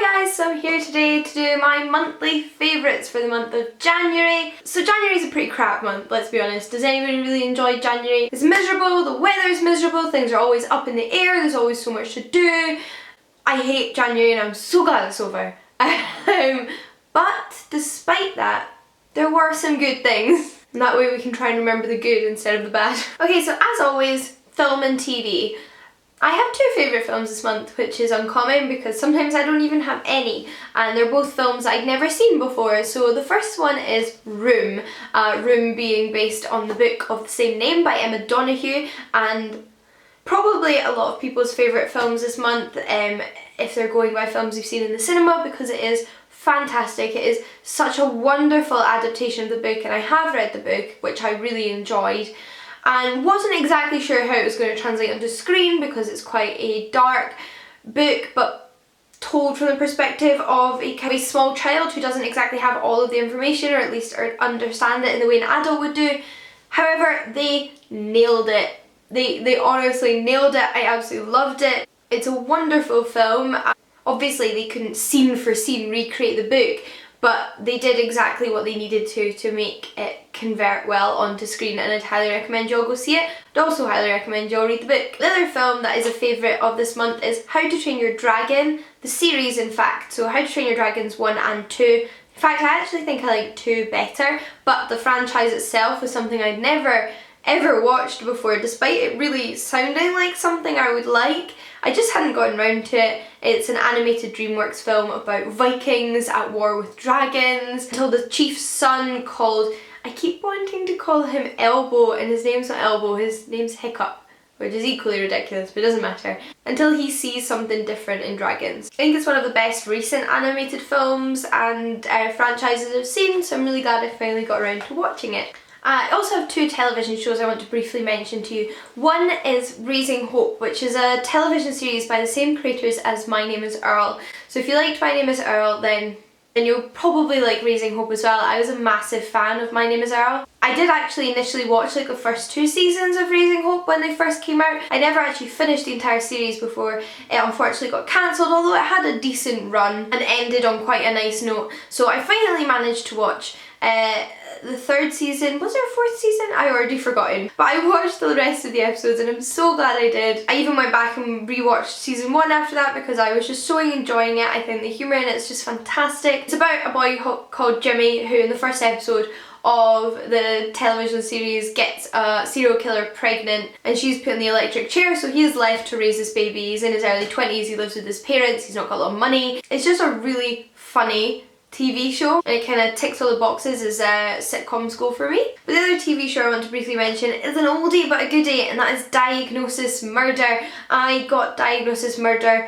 Hi guys, so I'm here today to do my monthly favourites for the month of January. So January's a pretty crap month, let's be honest. Does anybody really enjoy January? It's miserable, the weather's miserable, things are always up in the air, there's always so much to do. I hate January and I'm so glad it's over. But despite that, there were some good things. And that way we can try and remember the good instead of the bad. Okay, so as always, film and TV. I have two favourite films this month, which is uncommon because sometimes I don't even have any, and they're both films I'd never seen before. So the first one is Room, Room being based on the book of the same name by Emma Donoghue, and probably a lot of people's favourite films this month if they're going by films they've seen in the cinema, because it is fantastic. It is such a wonderful adaptation of the book, and I have read the book, which I really enjoyed. And wasn't exactly sure how it was going to translate onto screen because it's quite a dark book, but told from the perspective of a kind of small child who doesn't exactly have all of the information, or at least understand it in the way an adult would do. However, they nailed it. They honestly nailed it. I absolutely loved it. It's a wonderful film. Obviously they couldn't scene for scene recreate the book, but they did exactly what they needed to make it convert well onto screen, and I'd highly recommend you all go see it. I'd also highly recommend you all read the book. The other film that is a favourite of this month is How to Train Your Dragon, the series in fact. So How to Train Your Dragons 1 and 2. In fact, I actually think I like 2 better, but the franchise itself was something I'd never ever watched before, despite it really sounding like something I would like. I just hadn't gotten round to it. It's an animated DreamWorks film about Vikings at war with dragons, until the chief's son called, I keep wanting to call him Elbow, and his name's not Elbow, his name's Hiccup, which is equally ridiculous, but it doesn't matter, until he sees something different in dragons. I think it's one of the best recent animated films and franchises I've seen, so I'm really glad I finally got around to watching it. I also have 2 television shows I want to briefly mention to you. One is Raising Hope, which is a television series by the same creators as My Name is Earl. So if you liked My Name is Earl, then you'll probably like Raising Hope as well. I was a massive fan of My Name is Earl. I did actually initially watch like the first 2 seasons of Raising Hope when they first came out. I never actually finished the entire series before it unfortunately got cancelled, although it had a decent run and ended on quite a nice note. So I finally managed to watch the 3rd season. Was there a 4th season? I already forgotten. But I watched the rest of the episodes and I'm so glad I did. I even went back and rewatched season 1 after that because I was just so enjoying it. I think the humour in it's just fantastic. It's about a boy called Jimmy who in the first episode of the television series gets a serial killer pregnant, and she's put in the electric chair, so he is left to raise this baby. He's in his early 20s, he lives with his parents, he's not got a lot of money. It's just a really funny TV show, and it kind of ticks all the boxes as sitcoms go for me. But the other TV show I want to briefly mention is an oldie but a goodie, and that is Diagnosis Murder. I got Diagnosis Murder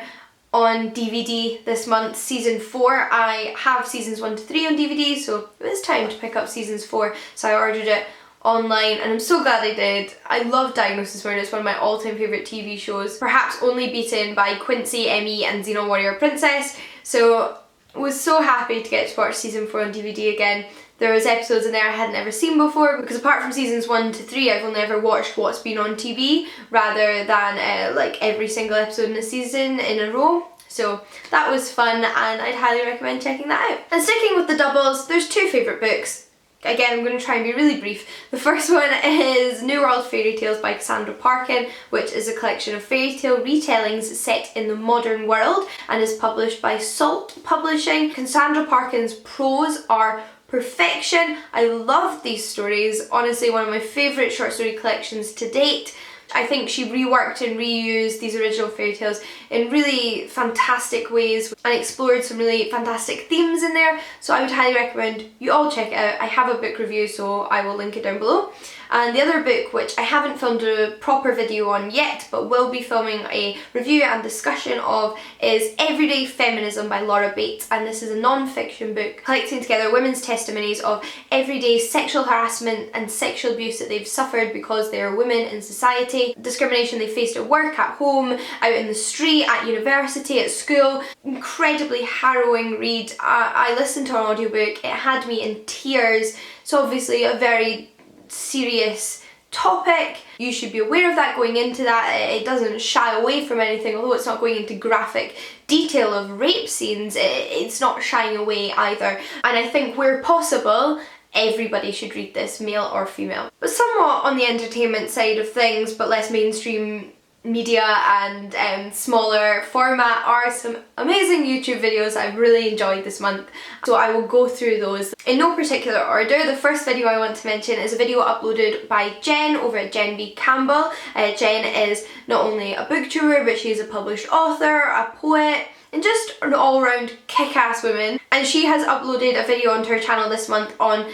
on DVD this month, season 4. I have seasons 1 to 3 on DVD, so it was time to pick up seasons 4, so I ordered it online and I'm so glad I did. I love Diagnosis Murder, it's one of my all-time favourite TV shows, perhaps only beaten by Quincy, Emmy and Xena Warrior Princess, so was so happy to get to watch season 4 on DVD again. There was episodes in there I hadn't ever seen before, because apart from seasons 1 to 3 I've only ever watched what's been on TV rather than like every single episode in a season in a row. So that was fun and I'd highly recommend checking that out. And sticking with the doubles, there's 2 favourite books. Again, I'm going to try and be really brief. The first one is New World Fairy Tales by Cassandra Parkin, which is a collection of fairy tale retellings set in the modern world and is published by Salt Publishing. Cassandra Parkin's prose are perfection. I love these stories. Honestly, one of my favourite short story collections to date. I think she reworked and reused these original fairy tales in really fantastic ways and explored some really fantastic themes in there, so I would highly recommend you all check it out. I have a book review, so I will link it down below. And the other book, which I haven't filmed a proper video on yet, but will be filming a review and discussion of, is Everyday Feminism by Laura Bates, and this is a non-fiction book collecting together women's testimonies of everyday sexual harassment and sexual abuse that they've suffered because they are women in society, discrimination they faced at work, at home, out in the street, at university, at school. Incredibly harrowing read. I listened to an audiobook, it had me in tears. It's obviously a very serious topic. You should be aware of that going into that. It doesn't shy away from anything, although it's not going into graphic detail of rape scenes, it's not shying away either. And I think where possible, everybody should read this, male or female. But somewhat on the entertainment side of things, but less mainstream media and smaller format, are some amazing YouTube videos I've really enjoyed this month. So I will go through those in no particular order. The first video I want to mention is a video uploaded by Jen over at Jen B. Campbell. Jen is not only a booktuber, but she's a published author, a poet, and just an all-round kick-ass woman. And she has uploaded a video onto her channel this month on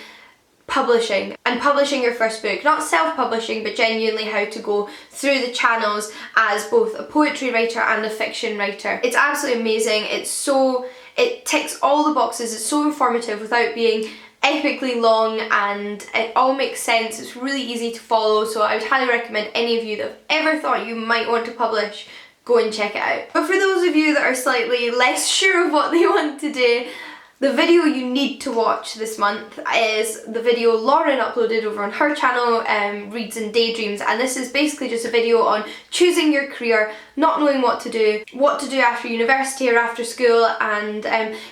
publishing and publishing your first book. Not self-publishing, but genuinely how to go through the channels as both a poetry writer and a fiction writer. It's absolutely amazing. It ticks all the boxes. It's so informative without being epically long, and it all makes sense. It's really easy to follow, so I would highly recommend any of you that have ever thought you might want to publish, go and check it out. But for those of you that are slightly less sure of what they want to do, the video you need to watch this month is the video Lauren uploaded over on her channel, Reads and Daydreams, and this is basically just a video on choosing your career, not knowing what to do after university or after school, and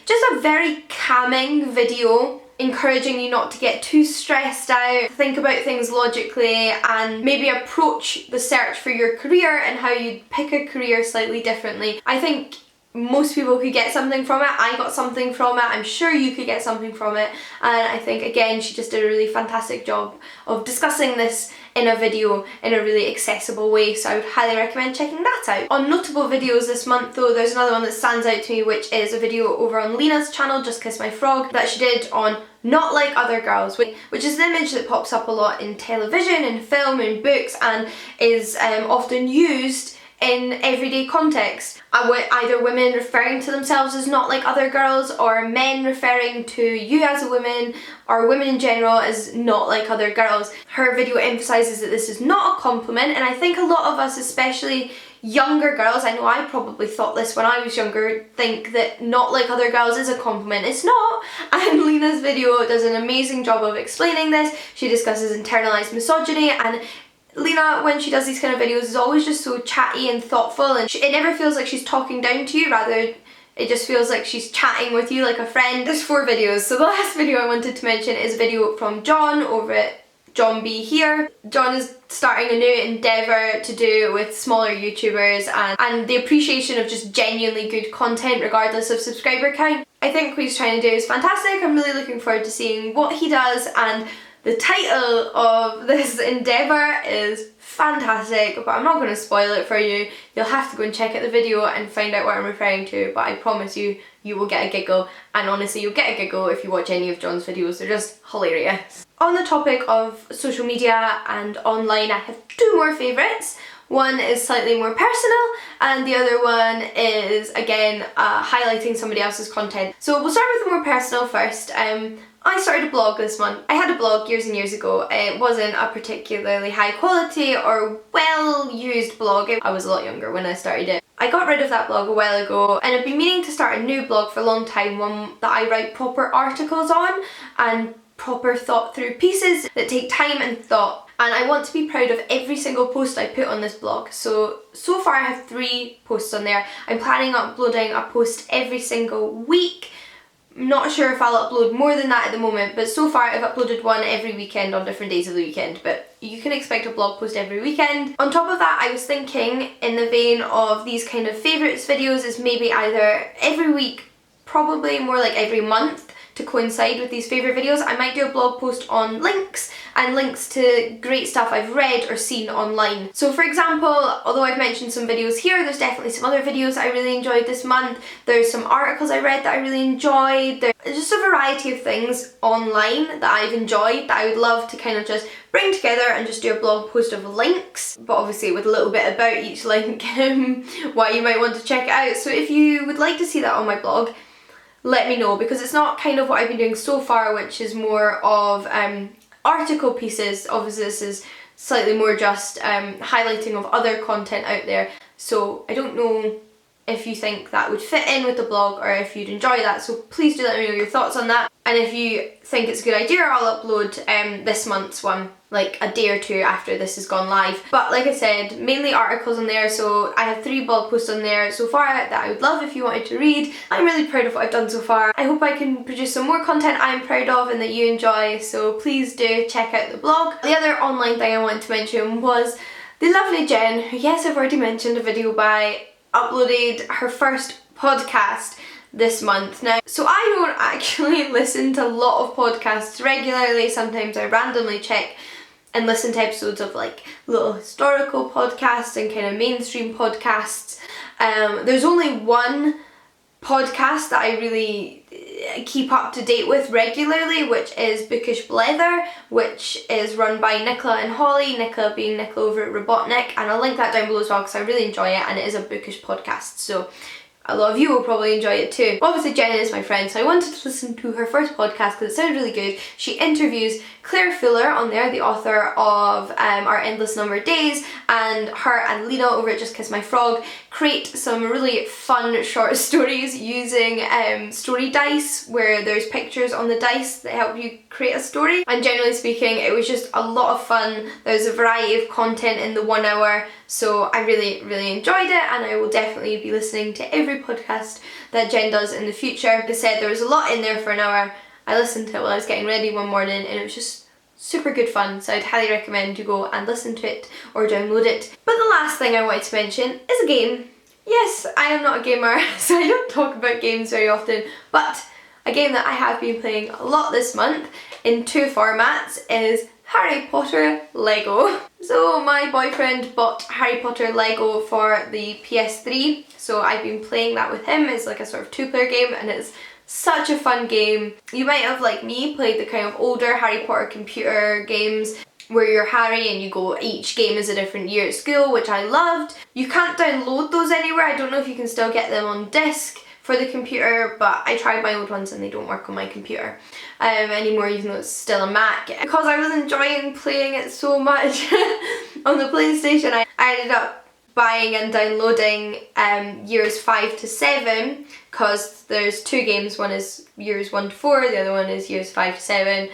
just a very calming video encouraging you not to get too stressed out, think about things logically, and maybe approach the search for your career and how you pick a career slightly differently. I think most people could get something from it. I got something from it. I'm sure you could get something from it. And I think, again, she just did a really fantastic job of discussing this in a video in a really accessible way, so I would highly recommend checking that out. On notable videos this month though, there's another one that stands out to me, which is a video over on Lena's channel, Just Kiss My Frog, that she did on Not Like Other Girls, which is an image that pops up a lot in television, in film, in books, and is often used in everyday context. Either women referring to themselves as not like other girls, or men referring to you as a woman, or women in general as not like other girls. Her video emphasises that this is not a compliment, and I think a lot of us, especially younger girls, I know I probably thought this when I was younger, think that not like other girls is a compliment. It's not, and Lena's video does an amazing job of explaining this. She discusses internalised misogyny, and Lena, when she does these kind of videos, is always just so chatty and thoughtful, and it never feels like she's talking down to you, rather it just feels like she's chatting with you like a friend. There's 4 videos, so the last video I wanted to mention is a video from John over at John B here. John is starting a new endeavour to do with smaller YouTubers and the appreciation of just genuinely good content regardless of subscriber count. I think what he's trying to do is fantastic. I'm really looking forward to seeing what he does, and the title of this endeavour is fantastic, but I'm not going to spoil it for you. You'll have to go and check out the video and find out what I'm referring to, but I promise you, you will get a giggle, and honestly you'll get a giggle if you watch any of John's videos. They're just hilarious. On the topic of social media and online, I have 2 more favourites. One is slightly more personal, and the other one is, again, highlighting somebody else's content. So we'll start with the more personal first. I started a blog this month. I had a blog years and years ago. It wasn't a particularly high quality or well used blog. I was a lot younger when I started it. I got rid of that blog a while ago, and I've been meaning to start a new blog for a long time, one that I write proper articles on and proper thought through pieces that take time and thought. And I want to be proud of every single post I put on this blog. So far I have 3 posts on there. I'm planning on uploading a post every single week. Not sure if I'll upload more than that at the moment, but so far I've uploaded one every weekend on different days of the weekend, but you can expect a blog post every weekend. On top of that, I was thinking, in the vein of these kind of favourites videos, is maybe either every week, probably more like every month, to coincide with these favourite videos, I might do a blog post on links and links to great stuff I've read or seen online. So for example, although I've mentioned some videos here, there's definitely some other videos I really enjoyed this month. There's some articles I read that I really enjoyed. There's just a variety of things online that I've enjoyed that I would love to kind of just bring together and just do a blog post of links, but obviously with a little bit about each link, why you might want to check it out. So if you would like to see that on my blog, let me know, because it's not kind of what I've been doing so far, which is more of article pieces. Obviously this is slightly more just highlighting of other content out there, so I don't know if you think that would fit in with the blog or if you'd enjoy that, so please do let me know your thoughts on that. And if you think it's a good idea, I'll upload this month's one like a day or two after this has gone live. But like I said, mainly articles on there, so I have 3 blog posts on there so far that I would love if you wanted to read. I'm really proud of what I've done so far. I hope I can produce some more content I'm proud of and that you enjoy, so please do check out the blog. The other online thing I wanted to mention was the lovely Jen, who, yes, I've already mentioned a video by, uploaded her first podcast this month. Now, so I don't actually listen to a lot of podcasts regularly. Sometimes I randomly check and listen to episodes of like little historical podcasts and kind of mainstream podcasts. There's only one podcast that I really keep up to date with regularly, which is Bookish Blether, which is run by Nicola and Holly, Nicola being Nicola over at Robotnik, and I'll link that down below as well because I really enjoy it and it is a bookish podcast, so a lot of you will probably enjoy it too. Obviously Jen is my friend, so I wanted to listen to her first podcast because it sounded really good. She interviews Claire Fuller on there, the author of Our Endless Number of Days, and her and Lena over at Just Kiss My Frog create some really fun short stories using story dice, where there's pictures on the dice that help you create a story. And generally speaking, it was just a lot of fun. There's a variety of content in the 1 hour, so I really enjoyed it, and I will definitely be listening to every podcast that Jen does in the future. Like I said, there was a lot in there for an hour. I listened to it while I was getting ready one morning and it was just super good fun, so I'd highly recommend you go and listen to it or download it. But the last thing I wanted to mention is a game. Yes, I am not a gamer, so I don't talk about games very often, but a game that I have been playing a lot this month in 2 formats is Harry Potter Lego. So my boyfriend bought Harry Potter Lego for the PS3, so I've been playing that with him. It's like a sort of 2-player game and it's such a fun game. You might have, like me, played the kind of older Harry Potter computer games where you're Harry and you go, each game is a different year at school, which I loved. You can't download those anywhere. I don't know if you can still get them on disc for the computer, but I tried my old ones and they don't work on my computer anymore, even though it's still a Mac. Because I was enjoying playing it so much on the PlayStation, I ended up buying and downloading years 5 to 7, because there's 2 games. One is years 1 to 4, the other one is years 5 to 7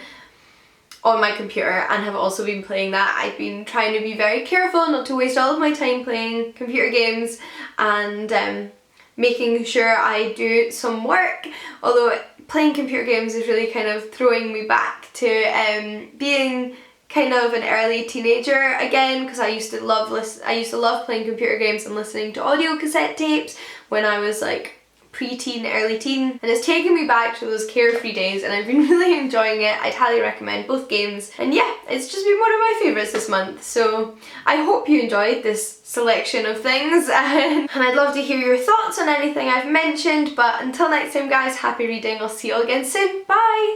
on my computer, and have also been playing that. I've been trying to be very careful not to waste all of my time playing computer games and making sure I do some work, although playing computer games is really kind of throwing me back to being kind of an early teenager again, because I used to love playing computer games and listening to audio cassette tapes when I was like pre-teen, early teen, and it's taken me back to those carefree days and I've been really enjoying it. I'd highly recommend both games, and yeah, it's just been one of my favourites this month, so I hope you enjoyed this selection of things and I'd love to hear your thoughts on anything I've mentioned. But until next time guys, happy reading. I'll see you all again soon. Bye!